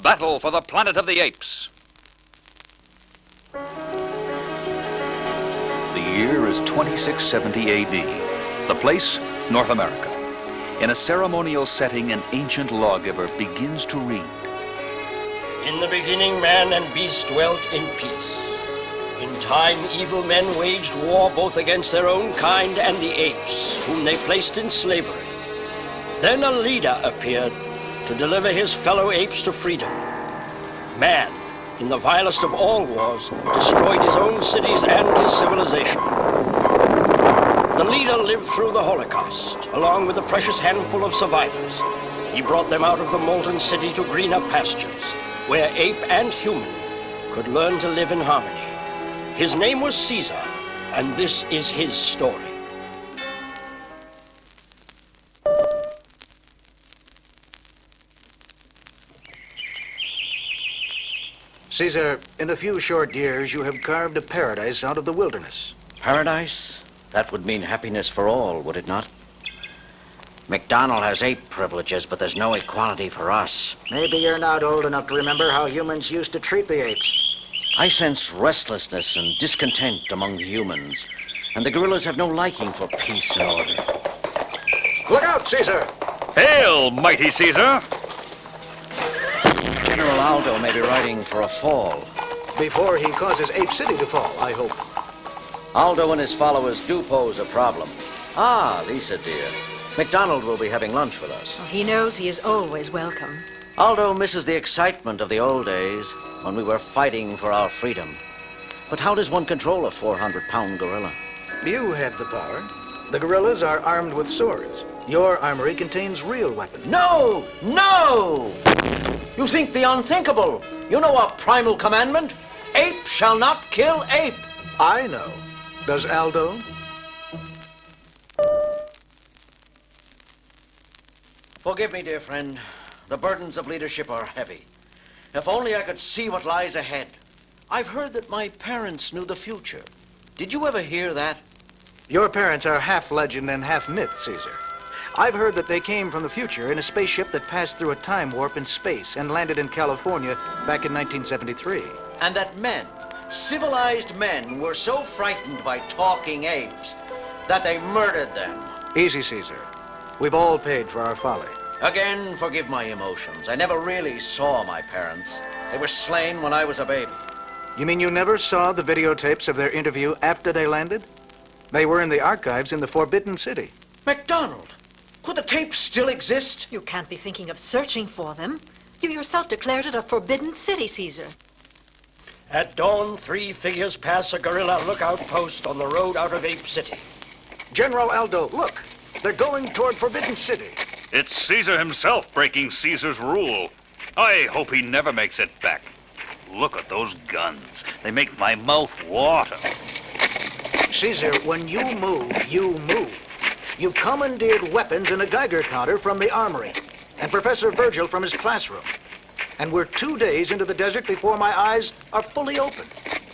battle for the planet of the apes. The year is 2670 AD. The place, North America. In a ceremonial setting, an ancient lawgiver begins to read. In the beginning, man and beast dwelt in peace. In time, evil men waged war both against their own kind and the apes, whom they placed in slavery. Then a leader appeared to deliver his fellow apes to freedom. Man, in the vilest of all wars, destroyed his own cities and his civilization. The leader lived through the Holocaust, along with a precious handful of survivors. He brought them out of the molten city to greener pastures, where ape and human could learn to live in harmony. His name was Caesar, and this is his story. Caesar, in a few short years, you have carved a paradise out of the wilderness. Paradise? That would mean happiness for all, would it not? McDonald has ape privileges, but there's no equality for us. Maybe you're not old enough to remember how humans used to treat the apes. I sense restlessness and discontent among the humans, and the gorillas have no liking for peace and order. Look out, Caesar! Hail, mighty Caesar! General Aldo may be riding for a fall. Before he causes Ape City to fall, I hope. Aldo and his followers do pose a problem. Ah, Lisa, dear. McDonald will be having lunch with us. Well, he knows he is always welcome. Aldo misses the excitement of the old days when we were fighting for our freedom. But how does one control a 400-pound gorilla? You have the power. The gorillas are armed with swords. Your armory contains real weapons. No! No! You think the unthinkable. You know our primal commandment? Ape shall not kill ape. I know. Does Aldo? Forgive me, dear friend. The burdens of leadership are heavy. If only I could see what lies ahead. I've heard that my parents knew the future. Did you ever hear that? Your parents are half legend and half myth, Caesar. I've heard that they came from the future in a spaceship that passed through a time warp in space and landed in California back in 1973. And that men, civilized men, were so frightened by talking apes that they murdered them. Easy, Caesar. We've all paid for our folly. Again, forgive my emotions. I never really saw my parents. They were slain when I was a baby. You mean you never saw the videotapes of their interview after they landed? They were in the archives in the Forbidden City. McDonald, could the tapes still exist? You can't be thinking of searching for them. You yourself declared it a forbidden city, Caesar. At dawn, 3 figures pass a guerrilla lookout post on the road out of Ape City. General Aldo, look! They're going toward Forbidden City. It's Caesar himself breaking Caesar's rule. I hope he never makes it back. Look at those guns. They make my mouth water. Caesar, when you move, you move. You commandeered weapons and a Geiger counter from the armory, and Professor Virgil from his classroom. And we're 2 days into the desert before my eyes are fully open.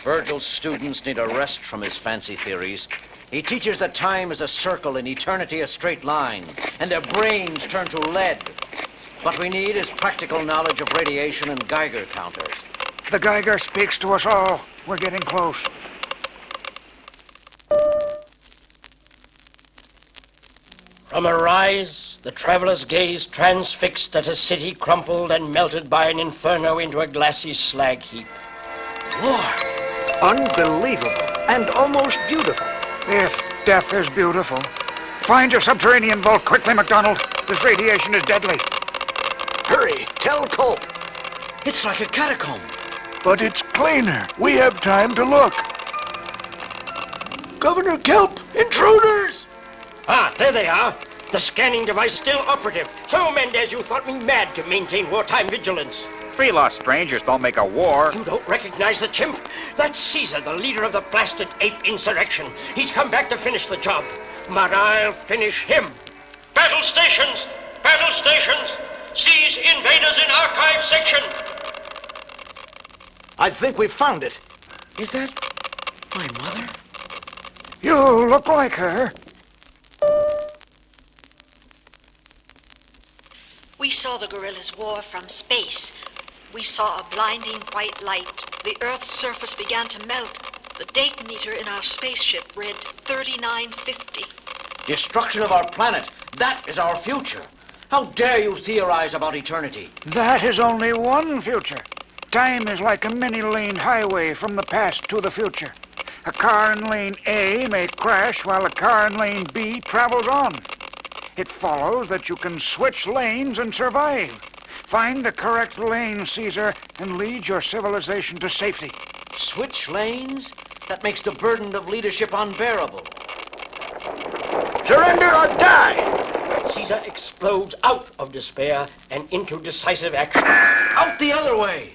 Virgil's students need a rest from his fancy theories. He teaches that time is a circle and eternity a straight line, and their brains turn to lead. What we need is practical knowledge of radiation and Geiger counters. The Geiger speaks to us all. We're getting close. From a rise, the travelers gazed transfixed at a city crumpled and melted by an inferno into a glassy slag heap. Lord! Unbelievable and almost beautiful. If death is beautiful. Find your subterranean vault quickly, McDonald. This radiation is deadly. Hurry, tell Colt. It's like a catacomb. But it's cleaner. We have time to look. Governor Kelp, intruders! Ah, there they are. The scanning device still operative. So, Mendez, you thought me mad to maintain wartime vigilance. 3 lost strangers don't make a war. You don't recognize the chimp? That's Caesar, the leader of the blasted ape insurrection. He's come back to finish the job. But I'll finish him. Battle stations! Battle stations! Seize invaders in archive section! I think we've found it. Is that my mother? You look like her. We saw the gorillas' war from space. We saw a blinding white light. The Earth's surface began to melt. The date meter in our spaceship read 3950. Destruction of our planet. That is our future. How dare you theorize about eternity? That is only one future. Time is like a many-lane highway from the past to the future. A car in lane A may crash while a car in lane B travels on. It follows that you can switch lanes and survive. Find the correct lane, Caesar, and lead your civilization to safety. Switch lanes? That makes the burden of leadership unbearable. Surrender or die! Caesar explodes out of despair and into decisive action. Out the other way!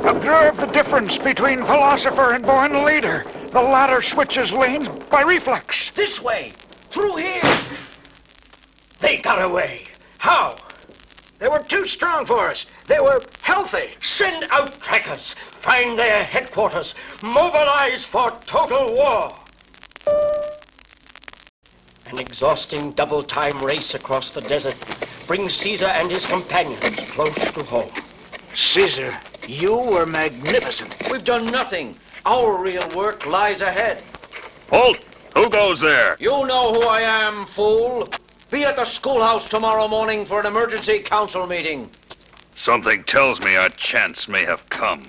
Observe the difference between philosopher and born leader. The latter switches lanes by reflex. This way! Through here! They got away. How? They were too strong for us. They were healthy. Send out trackers. Find their headquarters. Mobilize for total war. An exhausting double-time race across the desert brings Caesar and his companions close to home. Caesar, you were magnificent. We've done nothing. Our real work lies ahead. Halt! Who goes there? You know who I am, fool. Be at the schoolhouse tomorrow morning for an emergency council meeting. Something tells me our chance may have come.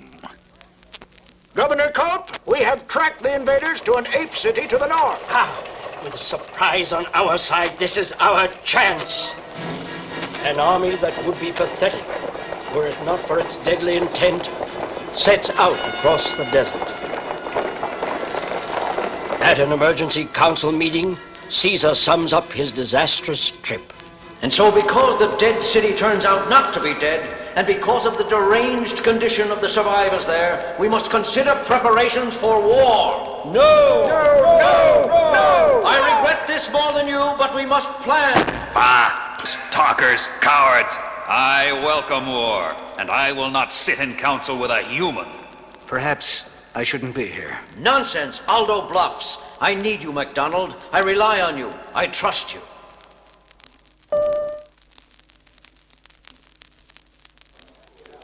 Governor Culp, we have tracked the invaders to an ape city to the north. How? With surprise on our side, this is our chance. An army that would be pathetic, were it not for its deadly intent, sets out across the desert. At an emergency council meeting, Caesar sums up his disastrous trip. And so because the dead city turns out not to be dead, and because of the deranged condition of the survivors there, we must consider preparations for war. No! No! I regret this more than you, but we must plan. Bah! Talkers, cowards! I welcome war, and I will not sit in council with a human. Perhaps I shouldn't be here. Nonsense. Aldo bluffs. I need you, MacDonald. I rely on you. I trust you.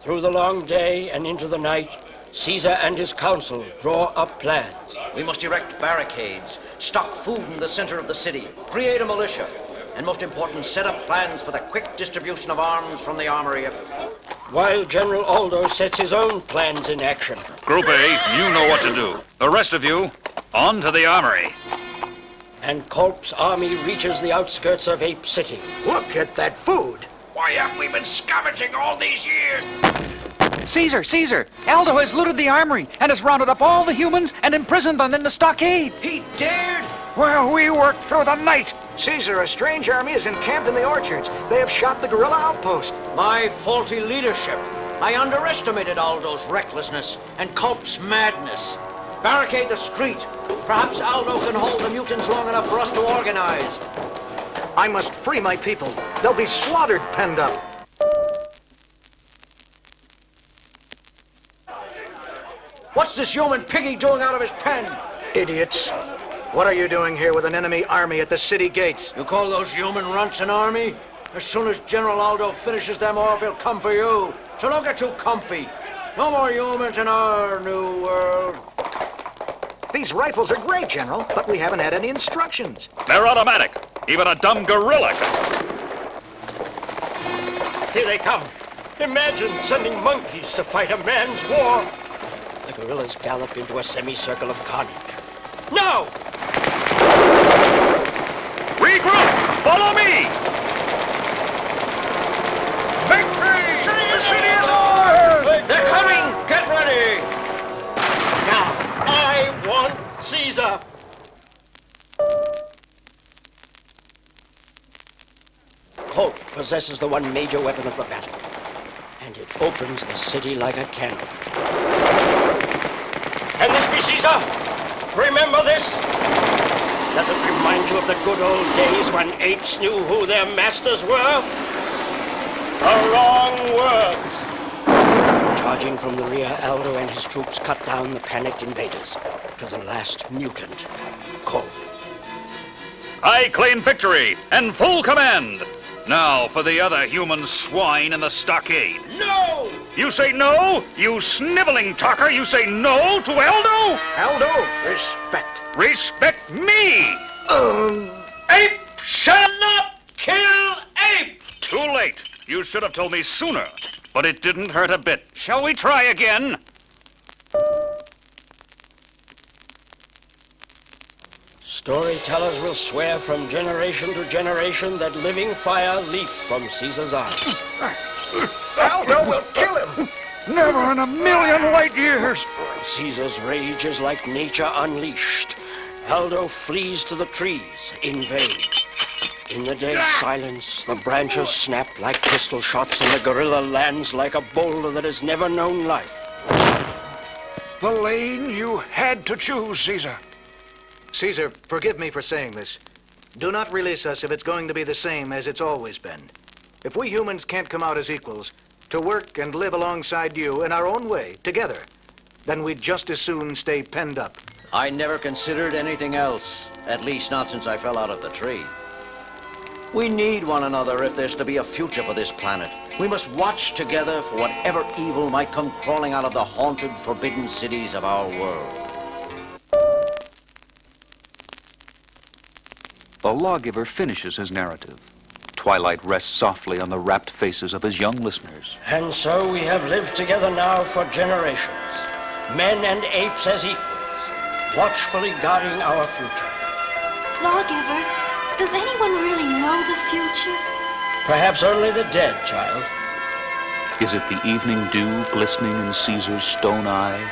Through the long day and into the night, Caesar and his council draw up plans. We must erect barricades, stock food in the center of the city, create a militia, and most important, set up plans for the quick distribution of arms from the armory While General Aldo sets his own plans in action. Group A, you know what to do. The rest of you, on to the armory. And Culp's army reaches the outskirts of Ape City. Look at that food. Why haven't we been scavenging all these years? Caesar! Aldo has looted the armory and has rounded up all the humans and imprisoned them in the stockade. He dared? Well, we worked through the night. Caesar, a strange army is encamped in the orchards. They have shot the guerrilla outpost. My faulty leadership. I underestimated Aldo's recklessness and Culp's madness. Barricade the street. Perhaps Aldo can hold the mutants long enough for us to organize. I must free my people. They'll be slaughtered penned up. What's this human piggy doing out of his pen? Idiots. What are you doing here with an enemy army at the city gates? You call those human runts an army? As soon as General Aldo finishes them off, he'll come for you. So don't get too comfy. No more humans in our new world. These rifles are great, General, but we haven't had any instructions. They're automatic. Even a dumb gorilla can. Here they come. Imagine sending monkeys to fight a man's war. The gorillas gallop into a semicircle of carnage. Now! Regroup! Follow me! Victory! The city is ours! They're coming! Get ready! Now, I want Caesar! Culp possesses the one major weapon of the battle, and it opens the city like a can opener. Can this be Caesar? Remember this? Does it remind you of the good old days when apes knew who their masters were? The wrong words. Charging from the rear, Aldo and his troops cut down the panicked invaders to the last mutant, Culp. I claim victory and full command. Now for the other human swine in the stockade. No! You say no? You sniveling talker, you say no to Aldo? Aldo, respect. Respect me! Ape shall not kill ape! Too late. You should have told me sooner. But it didn't hurt a bit. Shall we try again? Storytellers will swear from generation to generation that living fire leaped from Caesar's eyes. Aldo will kill him. Never in a million light years. Caesar's rage is like nature unleashed. Aldo flees to the trees in vain. In the dead silence, the branches snap like pistol shots, and the gorilla lands like a boulder that has never known life. The lane you had to choose, Caesar. Caesar, forgive me for saying this. Do not release us if it's going to be the same as it's always been. If we humans can't come out as equals, to work and live alongside you in our own way, together, then we'd just as soon stay penned up. I never considered anything else, at least not since I fell out of the tree. We need one another if there's to be a future for this planet. We must watch together for whatever evil might come crawling out of the haunted, forbidden cities of our world. The lawgiver finishes his narrative. Twilight rests softly on the rapt faces of his young listeners. And so we have lived together now for generations, men and apes as equals, watchfully guarding our future. Lawgiver, does anyone really know the future? Perhaps only the dead, child. Is it the evening dew glistening in Caesar's stone eye?